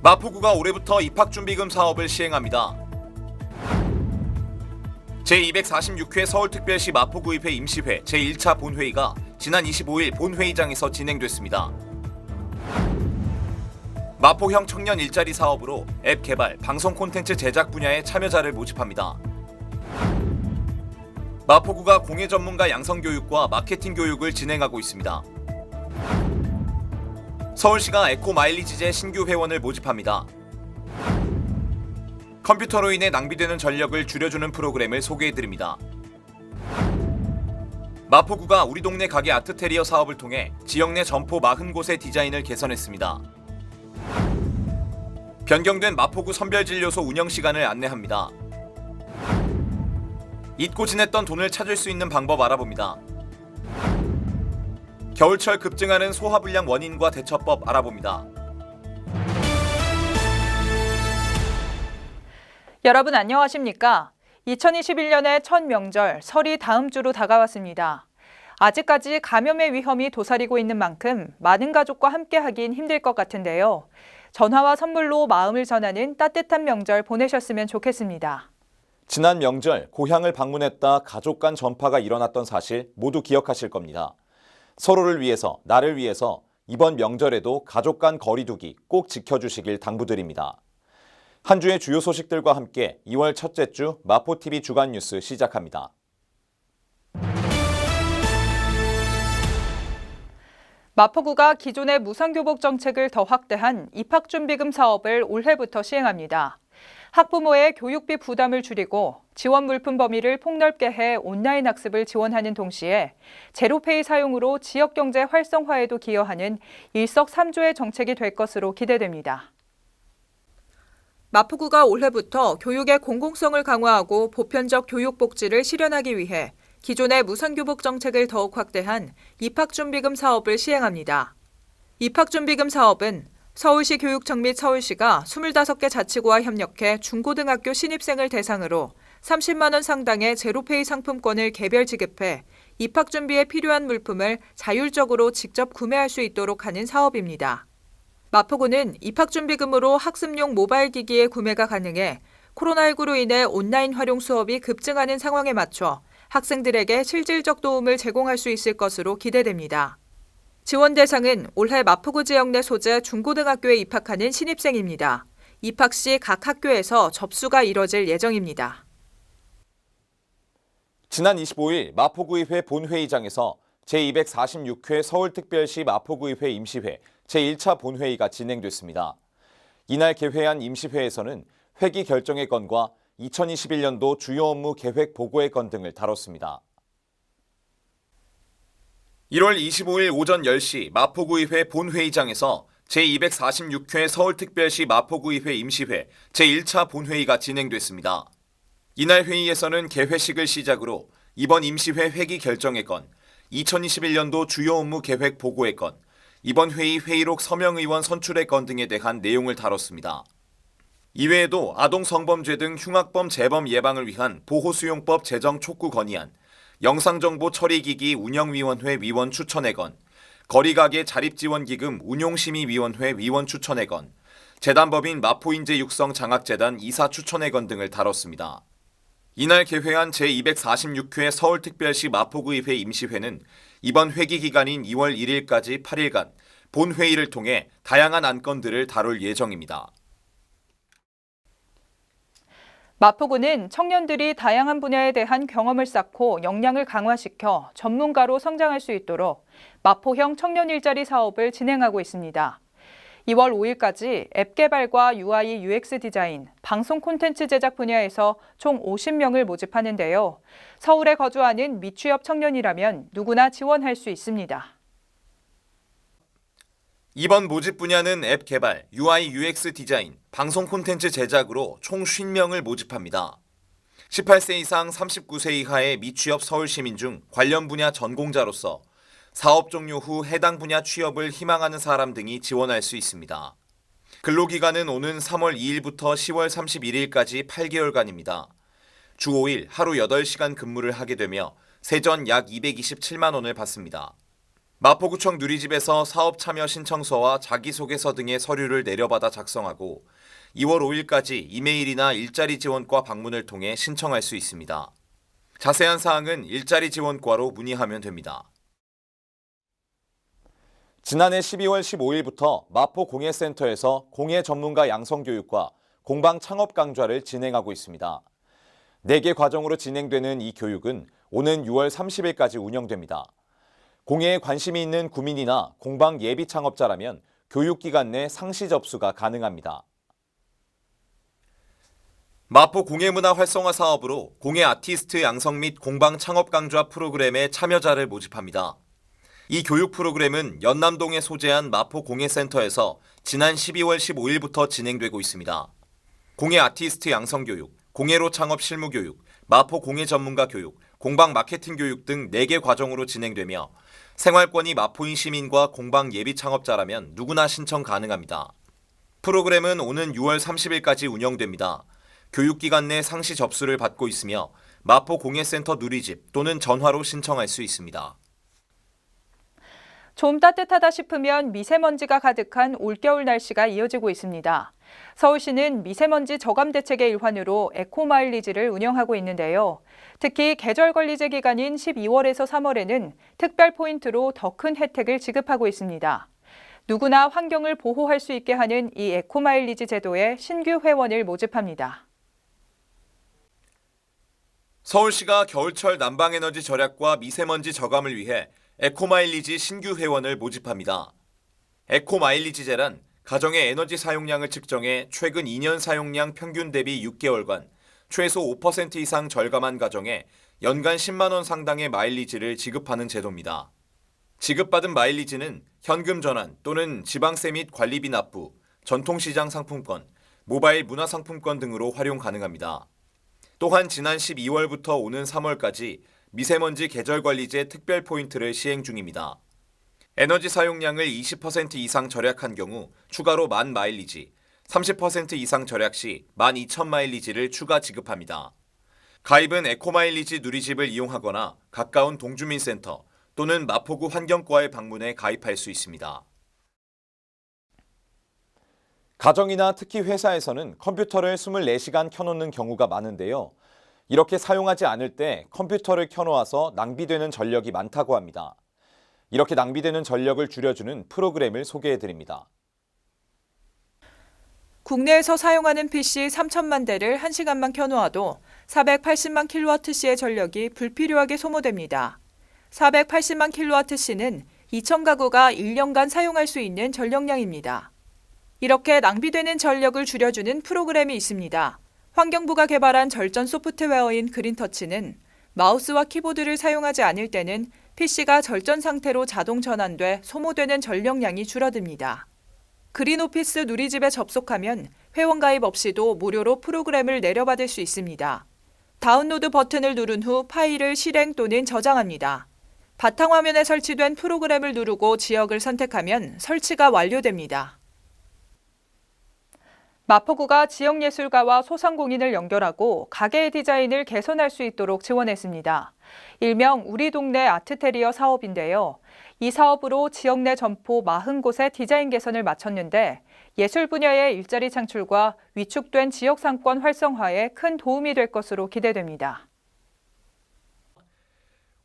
마포구가 올해부터 입학준비금 사업을 시행합니다. 제246회 서울특별시 마포구의회 임시회 제1차 본회의가 지난 25일 본회의장에서 진행됐습니다. 마포형 청년 일자리 사업으로 앱 개발, 방송 콘텐츠 제작 분야의 참여자를 모집합니다. 마포구가 공예 전문가 양성 교육과 마케팅 교육을 진행하고 있습니다. 서울시가 에코 마일리지제 신규 회원을 모집합니다. 컴퓨터로 인해 낭비되는 전력을 줄여주는 프로그램을 소개해드립니다. 마포구가 우리 동네 가게 아트테리어 사업을 통해 지역 내 점포 40곳의 디자인을 개선했습니다. 변경된 마포구 선별진료소 운영 시간을 안내합니다. 잊고 지냈던 돈을 찾을 수 있는 방법 알아봅니다. 겨울철 급증하는 소화불량 원인과 대처법 알아봅니다. 여러분 안녕하십니까? 2021년의 첫 명절, 설이 다음 주로 다가왔습니다. 아직까지 감염의 위험이 도사리고 있는 만큼 많은 가족과 함께하긴 힘들 것 같은데요. 전화와 선물로 마음을 전하는 따뜻한 명절 보내셨으면 좋겠습니다. 지난 명절 고향을 방문했다 가족 간 전파가 일어났던 사실 모두 기억하실 겁니다. 서로를 위해서, 나를 위해서 이번 명절에도 가족 간 거리두기 꼭 지켜주시길 당부드립니다. 한 주의 주요 소식들과 함께 2월 첫째 주 마포TV 주간 뉴스 시작합니다. 마포구가 기존의 무상교복 정책을 더 확대한 입학준비금 사업을 올해부터 시행합니다. 학부모의 교육비 부담을 줄이고 지원 물품 범위를 폭넓게 해 온라인 학습을 지원하는 동시에 제로페이 사용으로 지역경제 활성화에도 기여하는 일석삼조의 정책이 될 것으로 기대됩니다. 마포구가 올해부터 교육의 공공성을 강화하고 보편적 교육 복지를 실현하기 위해 기존의 무상교복 정책을 더욱 확대한 입학준비금 사업을 시행합니다. 입학준비금 사업은 서울시 교육청 및 서울시가 25개 자치구와 협력해 중고등학교 신입생을 대상으로 30만 원 상당의 제로페이 상품권을 개별 지급해 입학 준비에 필요한 물품을 자율적으로 직접 구매할 수 있도록 하는 사업입니다. 마포구는 입학준비금으로 학습용 모바일 기기의 구매가 가능해 코로나19로 인해 온라인 활용 수업이 급증하는 상황에 맞춰 학생들에게 실질적 도움을 제공할 수 있을 것으로 기대됩니다. 지원 대상은 올해 마포구 지역 내 소재 중고등학교에 입학하는 신입생입니다. 입학 시 각 학교에서 접수가 이뤄질 예정입니다. 지난 25일 마포구의회 본회의장에서 제246회 서울특별시 마포구의회 임시회 제1차 본회의가 진행됐습니다. 이날 개회한 임시회에서는 회기 결정의 건과 2021년도 주요 업무 계획 보고의 건 등을 다뤘습니다. 1월 25일 오전 10시 마포구의회 본회의장에서 제246회 서울특별시 마포구의회 임시회 제1차 본회의가 진행됐습니다. 이날 회의에서는 개회식을 시작으로 이번 임시회 회기 결정의 건, 2021년도 주요 업무 계획 보고의 건, 이번 회의 회의록 서명 의원 선출의 건 등에 대한 내용을 다뤘습니다. 이외에도 아동성범죄 등 흉악범 재범 예방을 위한 보호수용법 제정 촉구 건의안, 영상정보 처리기기 운영위원회 위원 추천의 건, 거리가게 자립지원기금 운용심의위원회 위원 추천의 건, 재단법인 마포인재 육성 장학재단 이사 추천의 건 등을 다뤘습니다. 이날 개회한 제246회 서울특별시 마포구의회 임시회는 이번 회기 기간인 2월 1일까지 8일간 본회의를 통해 다양한 안건들을 다룰 예정입니다. 마포구는 청년들이 다양한 분야에 대한 경험을 쌓고 역량을 강화시켜 전문가로 성장할 수 있도록 마포형 청년 일자리 사업을 진행하고 있습니다. 2월 5일까지 앱 개발과 UI, UX 디자인, 방송 콘텐츠 제작 분야에서 총 50명을 모집하는데요. 서울에 거주하는 미취업 청년이라면 누구나 지원할 수 있습니다. 이번 모집 분야는 앱 개발, UI, UX 디자인, 방송 콘텐츠 제작으로 총 50명을 모집합니다. 18세 이상 39세 이하의 미취업 서울시민 중 관련 분야 전공자로서 사업 종료 후 해당 분야 취업을 희망하는 사람 등이 지원할 수 있습니다. 근로기간은 오는 3월 2일부터 10월 31일까지 8개월간입니다. 주 5일 하루 8시간 근무를 하게 되며 세전 약 227만 원을 받습니다. 마포구청 누리집에서 사업 참여 신청서와 자기소개서 등의 서류를 내려받아 작성하고 2월 5일까지 이메일이나 일자리 지원과 방문을 통해 신청할 수 있습니다. 자세한 사항은 일자리 지원과로 문의하면 됩니다. 지난해 12월 15일부터 마포공예센터에서 공예 전문가 양성교육과 공방 창업 강좌를 진행하고 있습니다. 4개 과정으로 진행되는 이 교육은 오는 6월 30일까지 운영됩니다. 공예에 관심이 있는 구민이나 공방 예비 창업자라면 교육기간 내 상시 접수가 가능합니다. 마포 공예문화 활성화 사업으로 공예 아티스트 양성 및 공방 창업 강좌 프로그램에 참여자를 모집합니다. 이 교육 프로그램은 연남동에 소재한 마포 공예센터에서 지난 12월 15일부터 진행되고 있습니다. 공예 아티스트 양성 교육, 공예로 창업 실무 교육, 마포 공예 전문가 교육, 공방 마케팅 교육 등 4개 과정으로 진행되며 생활권이 마포인 시민과 공방 예비 창업자라면 누구나 신청 가능합니다. 프로그램은 오는 6월 30일까지 운영됩니다. 교육기간 내 상시 접수를 받고 있으며 마포 공예센터 누리집 또는 전화로 신청할 수 있습니다. 좀 따뜻하다 싶으면 미세먼지가 가득한 올겨울 날씨가 이어지고 있습니다. 서울시는 미세먼지 저감 대책의 일환으로 에코마일리지를 운영하고 있는데요. 특히 계절 관리제 기간인 12월에서 3월에는 특별 포인트로 더 큰 혜택을 지급하고 있습니다. 누구나 환경을 보호할 수 있게 하는 이 에코마일리지 제도에 신규 회원을 모집합니다. 서울시가 겨울철 난방에너지 절약과 미세먼지 저감을 위해 에코마일리지 신규 회원을 모집합니다. 에코마일리지제란 가정의 에너지 사용량을 측정해 최근 2년 사용량 평균 대비 6개월간 최소 5% 이상 절감한 가정에 연간 10만 원 상당의 마일리지를 지급하는 제도입니다. 지급받은 마일리지는 현금 전환 또는 지방세 및 관리비 납부, 전통시장 상품권, 모바일 문화상품권 등으로 활용 가능합니다. 또한 지난 12월부터 오는 3월까지 미세먼지 계절관리제 특별 포인트를 시행 중입니다. 에너지 사용량을 20% 이상 절약한 경우 추가로 만 마일리지, 30% 이상 절약 시 12,000마일리지를 추가 지급합니다. 가입은 에코마일리지 누리집을 이용하거나 가까운 동주민센터 또는 마포구 환경과에 방문해 가입할 수 있습니다. 가정이나 특히 회사에서는 컴퓨터를 24시간 켜놓는 경우가 많은데요. 이렇게 사용하지 않을 때 컴퓨터를 켜놓아서 낭비되는 전력이 많다고 합니다. 이렇게 낭비되는 전력을 줄여주는 프로그램을 소개해드립니다. 국내에서 사용하는 PC 3천만 대를 1시간만 켜놓아도 480만 킬로와트시의 전력이 불필요하게 소모됩니다. 480만 킬로와트시는 2,000가구가 1년간 사용할 수 있는 전력량입니다. 이렇게 낭비되는 전력을 줄여주는 프로그램이 있습니다. 환경부가 개발한 절전 소프트웨어인 그린터치는 마우스와 키보드를 사용하지 않을 때는 PC가 절전 상태로 자동 전환돼 소모되는 전력량이 줄어듭니다. 그린오피스 누리집에 접속하면 회원 가입 없이도 무료로 프로그램을 내려받을 수 있습니다. 다운로드 버튼을 누른 후 파일을 실행 또는 저장합니다. 바탕화면에 설치된 프로그램을 누르고 지역을 선택하면 설치가 완료됩니다. 마포구가 지역예술가와 소상공인을 연결하고 가게의 디자인을 개선할 수 있도록 지원했습니다. 일명 우리 동네 아트테리어 사업인데요. 이 사업으로 지역 내 점포 40곳의 디자인 개선을 마쳤는데 예술 분야의 일자리 창출과 위축된 지역 상권 활성화에 큰 도움이 될 것으로 기대됩니다.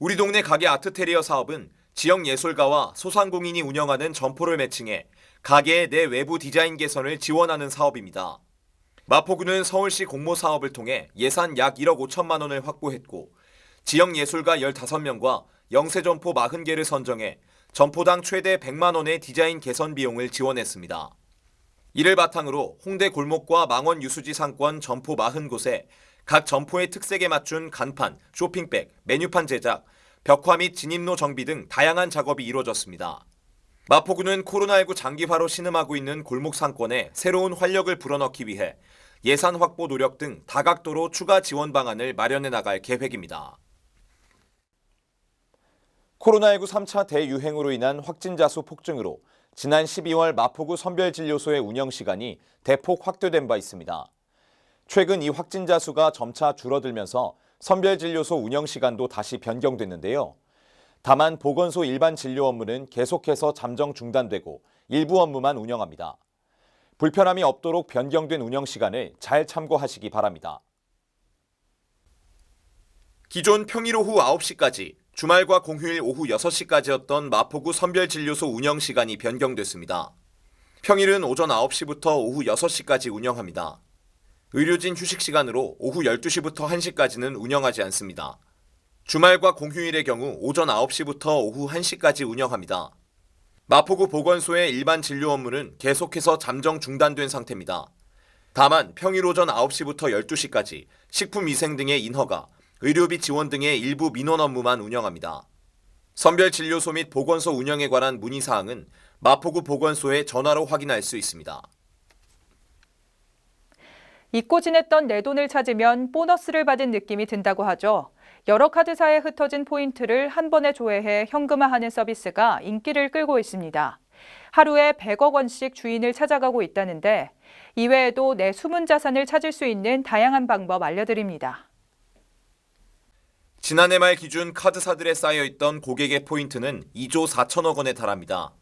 우리 동네 가게 아트테리어 사업은 지역 예술가와 소상공인이 운영하는 점포를 매칭해 가게의 내 외부 디자인 개선을 지원하는 사업입니다. 마포구는 서울시 공모 사업을 통해 예산 약 1억 5천만 원을 확보했고 지역 예술가 15명과 영세점포 40개를 선정해 점포당 최대 100만 원의 디자인 개선 비용을 지원했습니다. 이를 바탕으로 홍대 골목과 망원 유수지 상권 점포 40곳에 각 점포의 특색에 맞춘 간판, 쇼핑백, 메뉴판 제작, 벽화 및 진입로 정비 등 다양한 작업이 이루어졌습니다. 마포구는 코로나19 장기화로 신음하고 있는 골목 상권에 새로운 활력을 불어넣기 위해 예산 확보 노력 등 다각도로 추가 지원 방안을 마련해 나갈 계획입니다. 코로나19 3차 대유행으로 인한 확진자 수 폭증으로 지난 12월 마포구 선별진료소의 운영 시간이 대폭 확대된 바 있습니다. 최근 이 확진자 수가 점차 줄어들면서 선별진료소 운영 시간도 다시 변경됐는데요. 다만 보건소 일반 진료 업무는 계속해서 잠정 중단되고 일부 업무만 운영합니다. 불편함이 없도록 변경된 운영 시간을 잘 참고하시기 바랍니다. 기존 평일 오후 9시까지, 주말과 공휴일 오후 6시까지였던 마포구 선별진료소 운영 시간이 변경됐습니다. 평일은 오전 9시부터 오후 6시까지 운영합니다. 의료진 휴식 시간으로 오후 12시부터 1시까지는 운영하지 않습니다. 주말과 공휴일의 경우 오전 9시부터 오후 1시까지 운영합니다. 마포구 보건소의 일반 진료 업무는 계속해서 잠정 중단된 상태입니다. 다만 평일 오전 9시부터 12시까지 식품위생 등의 인허가, 의료비 지원 등의 일부 민원 업무만 운영합니다. 선별진료소 및 보건소 운영에 관한 문의사항은 마포구 보건소에 전화로 확인할 수 있습니다. 잊고 지냈던 내 돈을 찾으면 보너스를 받은 느낌이 든다고 하죠. 여러 카드사에 흩어진 포인트를 한 번에 조회해 현금화하는 서비스가 인기를 끌고 있습니다. 하루에 100억 원씩 주인을 찾아가고 있다는데 이외에도 내 숨은 자산을 찾을 수 있는 다양한 방법 알려드립니다. 지난해 말 기준 카드사들에 쌓여있던 고객의 포인트는 2조 4천억 원에 달합니다.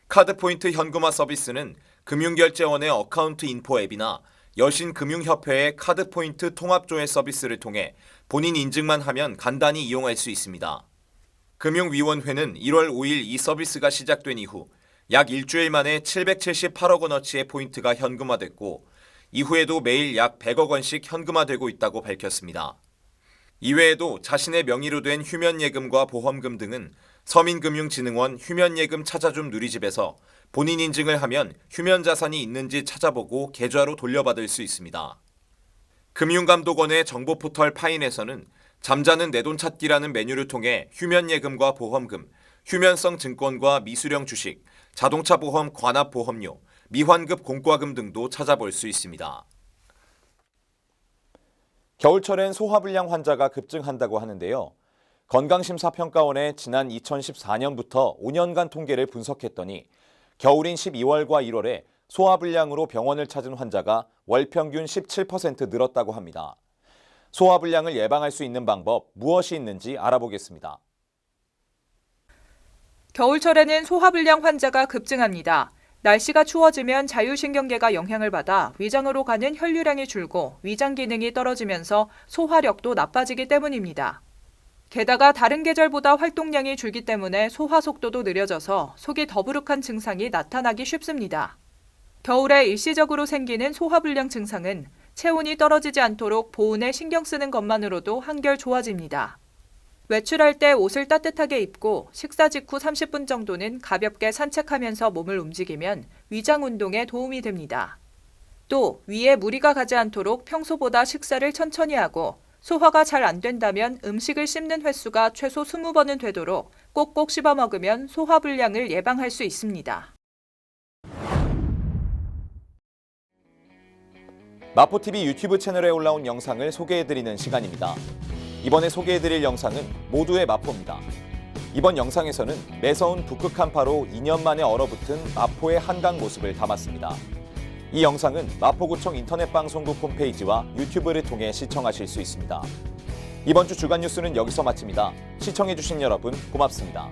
카드 포인트 현금화 서비스는 금융결제원의 어카운트 인포 앱이나 여신금융협회의 카드 포인트 통합조회 서비스를 통해 본인 인증만 하면 간단히 이용할 수 있습니다. 금융위원회는 1월 5일 이 서비스가 시작된 이후 약 일주일 만에 778억 원어치의 포인트가 현금화됐고 이후에도 매일 약 100억 원씩 현금화되고 있다고 밝혔습니다. 이외에도 자신의 명의로 된 휴면예금과 보험금 등은 서민금융진흥원 휴면예금 찾아줌 누리집에서 본인 인증을 하면 휴면자산이 있는지 찾아보고 계좌로 돌려받을 수 있습니다. 금융감독원의 정보포털 파인에서는 잠자는 내돈 찾기라는 메뉴를 통해 휴면예금과 보험금, 휴면성 증권과 미수령 주식, 자동차 보험 관합 보험료, 미환급 공과금 등도 찾아볼 수 있습니다. 겨울철엔 소화불량 환자가 급증한다고 하는데요. 건강심사평가원의 지난 2014년부터 5년간 통계를 분석했더니 겨울인 12월과 1월에 소화불량으로 병원을 찾은 환자가 월 평균 17% 늘었다고 합니다. 소화불량을 예방할 수 있는 방법 무엇이 있는지 알아보겠습니다. 겨울철에는 소화불량 환자가 급증합니다. 날씨가 추워지면 자율신경계가 영향을 받아 위장으로 가는 혈류량이 줄고 위장 기능이 떨어지면서 소화력도 나빠지기 때문입니다. 게다가 다른 계절보다 활동량이 줄기 때문에 소화 속도도 느려져서 속이 더부룩한 증상이 나타나기 쉽습니다. 겨울에 일시적으로 생기는 소화불량 증상은 체온이 떨어지지 않도록 보온에 신경 쓰는 것만으로도 한결 좋아집니다. 외출할 때 옷을 따뜻하게 입고 식사 직후 30분 정도는 가볍게 산책하면서 몸을 움직이면 위장 운동에 도움이 됩니다. 또 위에 무리가 가지 않도록 평소보다 식사를 천천히 하고 소화가 잘 안 된다면 음식을 씹는 횟수가 최소 20번은 되도록 꼭꼭 씹어 먹으면 소화불량을 예방할 수 있습니다. 마포TV 유튜브 채널에 올라온 영상을 소개해드리는 시간입니다. 이번에 소개해드릴 영상은 모두의 마포입니다. 이번 영상에서는 매서운 북극 한파로 2년 만에 얼어붙은 마포의 한강 모습을 담았습니다. 이 영상은 마포구청 인터넷방송국 홈페이지와 유튜브를 통해 시청하실 수 있습니다. 이번 주 주간 뉴스는 여기서 마칩니다. 시청해주신 여러분 고맙습니다.